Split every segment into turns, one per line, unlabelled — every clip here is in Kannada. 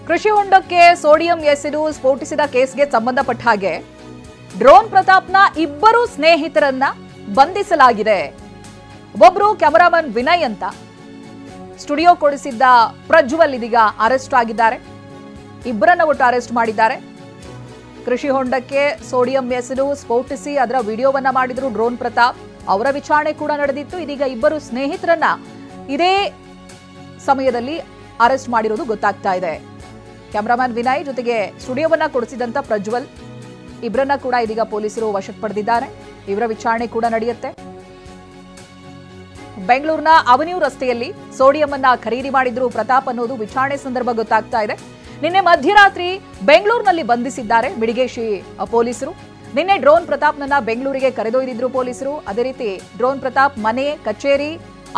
ಕೃಷಿ ಹೊಂಡಕ್ಕೆ ಸೋಡಿಯಂ ಎಸೆದು ಸ್ಫೋಟಿಸಿದ ಕೇಸ್ಗೆ ಸಂಬಂಧಪಟ್ಟ ಹಾಗೆ ಡ್ರೋನ್ ಪ್ರತಾಪ್ನ ಇಬ್ಬರು ಸ್ನೇಹಿತರನ್ನ ಬಂಧಿಸಲಾಗಿದೆ. ಒಬ್ಬರು ಕ್ಯಾಮರಾಮನ್ ವಿನಯ್ ಅಂತ, ಸ್ಟುಡಿಯೋ ಕೊಡಿಸಿದ್ದ ಪ್ರಜ್ವಲ್ ಇದೀಗ ಅರೆಸ್ಟ್ ಆಗಿದ್ದಾರೆ. ಇಬ್ಬರನ್ನ ಒಟ್ಟು ಅರೆಸ್ಟ್ ಮಾಡಿದ್ದಾರೆ. ಕೃಷಿ ಹೊಂಡಕ್ಕೆ ಸೋಡಿಯಂ ಎಸೆದು ಸ್ಫೋಟಿಸಿ ಅದರ ವಿಡಿಯೋವನ್ನ ಮಾಡಿದ್ರು ಡ್ರೋನ್ ಪ್ರತಾಪ್. ಅವರ ವಿಚಾರಣೆ ಕೂಡ ನಡೆದಿತ್ತು. ಇದೀಗ ಇಬ್ಬರು ಸ್ನೇಹಿತರನ್ನ ಇದೇ ಸಮಯದಲ್ಲಿ ಅರೆಸ್ಟ್ ಮಾಡಿರೋದು ಗೊತ್ತಾಗ್ತಾ ಇದೆ. ಕ್ಯಾಮರಾಮನ್ ವಿನಯ್ ಜೊತೆಗೆ ಸ್ಟುಡಿಯೋವನ್ನ ಕೊಡಿಸಿದಂತ ಪ್ರಜ್ವಲ್ ಇಬ್ಬರನ್ನ ಕೂಡ ಇದೀಗ ಪೊಲೀಸರು ವಶಕ್ಕೆ ಪಡೆದಿದ್ದಾರೆ. ಇವರ ವಿಚಾರಣೆ ಕೂಡ ನಡೆಯುತ್ತೆ. ಬೆಂಗಳೂರಿನ ಅವನ್ಯೂ ರಸ್ತೆಯಲ್ಲಿ ಸೋಡಿಯಂ ಅನ್ನ ಖರೀದಿ ಮಾಡಿದ್ರು ಪ್ರತಾಪ್ ಅನ್ನೋದು ವಿಚಾರಣೆ ಸಂದರ್ಭ ಗೊತ್ತಾಗ್ತಾ ಇದೆ. ನಿನ್ನೆ ಮಧ್ಯರಾತ್ರಿ ಬೆಂಗಳೂರಿನಲ್ಲಿ ಬಂಧಿಸಿದ್ದಾರೆ ಮಿಡಿಗೇಶಿ ಪೊಲೀಸರು. ನಿನ್ನೆ ಡ್ರೋನ್ ಪ್ರತಾಪ್ನನ್ನ ಬೆಂಗಳೂರಿಗೆ ಕರೆದೊಯ್ದಿದ್ರು ಪೊಲೀಸರು. ಅದೇ ರೀತಿ ಡ್ರೋನ್ ಪ್ರತಾಪ್ ಮನೆ, ಕಚೇರಿ,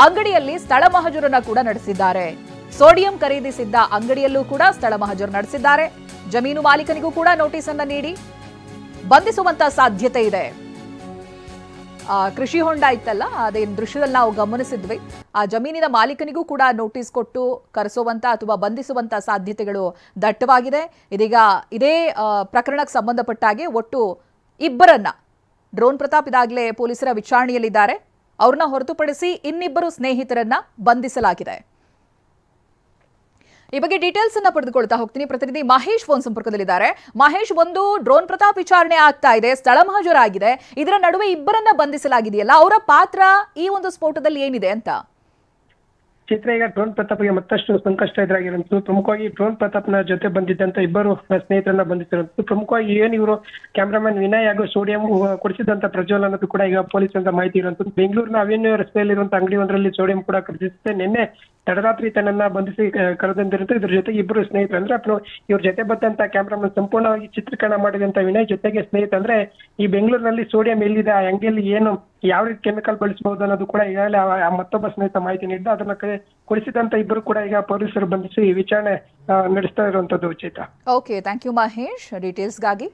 ಅಂಗಡಿಯಲ್ಲಿ ಸ್ಥಳ ಮಹಜರನ್ನ ಕೂಡ ನಡೆಸಿದ್ದಾರೆ. ಸೋಡಿಯಂ ಖರೀದಿಸಿದ್ದ ಅಂಗಡಿಯಲ್ಲೂ ಕೂಡ ಸ್ಥಳ ಮಹಜರು ನಡೆಸಿದ್ದಾರೆ. ಜಮೀನು ಮಾಲೀಕನಿಗೂ ಕೂಡ ನೋಟಿಸ್ ಅನ್ನ ನೀಡಿ ಬಂಧಿಸುವಂತ ಸಾಧ್ಯತೆ ಇದೆ. ಕೃಷಿ ಹೊಂಡ ಇತ್ತಲ್ಲ, ಅದೇನು ದೃಶ್ಯದಲ್ಲಿ ನಾವು ಗಮನಿಸಿದ್ವಿ. ಆ ಜಮೀನಿನ ಮಾಲೀಕನಿಗೂ ಕೂಡ ನೋಟಿಸ್ ಕೊಟ್ಟು ಕರೆಸುವಂತ ಅಥವಾ ಬಂಧಿಸುವಂತ ಸಾಧ್ಯತೆಗಳು ದಟ್ಟವಾಗಿದೆ. ಇದೀಗ ಇದೇ ಪ್ರಕರಣಕ್ಕೆ ಸಂಬಂಧಪಟ್ಟ ಹಾಗೆ ಒಟ್ಟು ಇಬ್ಬರನ್ನ ಡ್ರೋನ್ ಪ್ರತಾಪ್ ಇದಾಗಲೇ ಪೊಲೀಸರ ವಿಚಾರಣೆಯಲ್ಲಿದ್ದಾರೆ. ಅವ್ರನ್ನ ಹೊರತುಪಡಿಸಿ ಇನ್ನಿಬ್ಬರು ಸ್ನೇಹಿತರನ್ನ ಬಂಧಿಸಲಾಗಿದೆ. ಈ ಬಗ್ಗೆ ಡೀಟೇಲ್ಸ್ ಅನ್ನ ಪಡೆದುಕೊಳ್ತಾ ಹೋಗ್ತೀನಿ. ಪ್ರತಿನಿಧಿ ಮಹೇಶ್ ಫೋನ್ ಸಂಪರ್ಕದಲ್ಲಿದ್ದಾರೆ. ಮಹೇಶ್, ಒಂದು ಡ್ರೋನ್ ಪ್ರತಾಪ್ ವಿಚಾರಣೆ ಆಗ್ತಾ ಇದೆ, ಸ್ಥಳ ಮಹಜರಾಗಿದೆ. ಇದರ ನಡುವೆ ಇಬ್ಬರನ್ನ ಬಂಧಿಸಲಾಗಿದೆಯಲ್ಲ, ಅವರ ಪಾತ್ರ ಈ ಒಂದು ಸ್ಫೋಟದಲ್ಲಿ ಏನಿದೆ ಅಂತ?
ಚಿತ್ರ, ಈಗ ಡ್ರೋನ್ ಪ್ರತಾಪ್ಗೆ ಮತ್ತಷ್ಟು ಸಂಕಷ್ಟ ಎದುರಾಗಿರುವಂತದ್ದು. ಪ್ರಮುಖವಾಗಿ ಡ್ರೋನ್ ಪ್ರತಾಪ್ನ ಜೊತೆ ಬಂದಿದ್ದಂತ ಇಬ್ಬರು ಸ್ನೇಹಿತರನ್ನ ಬಂಧಿಸಿರುವಂತದ್ದು. ಪ್ರಮುಖವಾಗಿ ಏನ್ ಇವರು ಕ್ಯಾಮರಾಮನ್ ವಿನಯ್ ಹಾಗೂ ಸೋಡಿಯಂ ಕೊಡಿಸಿದಂತ ಪ್ರಜ್ವಲ್ ಅನ್ನೋದು ಕೂಡ ಈಗ ಪೊಲೀಸರಿಂದ ಮಾಹಿತಿ ಇರುವಂತದ್ದು. ಬೆಂಗಳೂರಿನ ಅವೆನ್ಯೂ ರಸ್ತೆಯಲ್ಲಿರುವಂತಹ ಅಂಗಡಿ ಒಂದರಲ್ಲಿ ಸೋಡಿಯಂ ಕೂಡ ಖರೀದಿಸುತ್ತೆ. ನಿನ್ನೆ ತಡರಾತ್ರಿ ತನ್ನನ್ನ ಬಂಧಿಸಿ ಕರೆದಂತಿರುತ್ತೆ. ಇದ್ರ ಜೊತೆಗೆ ಇಬ್ಬರು ಸ್ನೇಹಿತರು ಅಂದ್ರೆ ಇವ್ರ ಜೊತೆ ಬಂದಂತ ಕ್ಯಾಮರಾಮನ್ ಸಂಪೂರ್ಣವಾಗಿ ಚಿತ್ರೀಕರಣ ಮಾಡಿದಂತ ವಿನಯ್ ಜೊತೆಗೆ ಸ್ನೇಹಿತ ಅಂದ್ರೆ ಈ ಬೆಂಗಳೂರಿನಲ್ಲಿ ಸೋಡಿಯಂ ಎಲ್ಲಿದೆ, ಆ ಅಂಗಡಿಯಲ್ಲಿ ಏನು ಯಾವ ರೀತಿ ಕೆಮಿಕಲ್ ಬಳಸಬಹುದು ಅನ್ನೋದು ಕೂಡ ಈಗಾಗಲೇ ಮತ್ತೊಬ್ಬ ಸ್ನೇಹಿತ ಮಾಹಿತಿ ನೀಡಿದ. ಅದನ್ನ ಕೊಡಿಸಿದಂತ ಇಬ್ಬರು ಕೂಡ ಈಗ ಪೊಲೀಸರು ಬಂಧಿಸಿ ವಿಚಾರಣೆ ನಡೆಸ್ತಾ ಇರುವಂತದ್ದು. Chaitra,
okay, thank you Mahesh ಡೀಟೇಲ್ಸ್ಗಾಗಿ.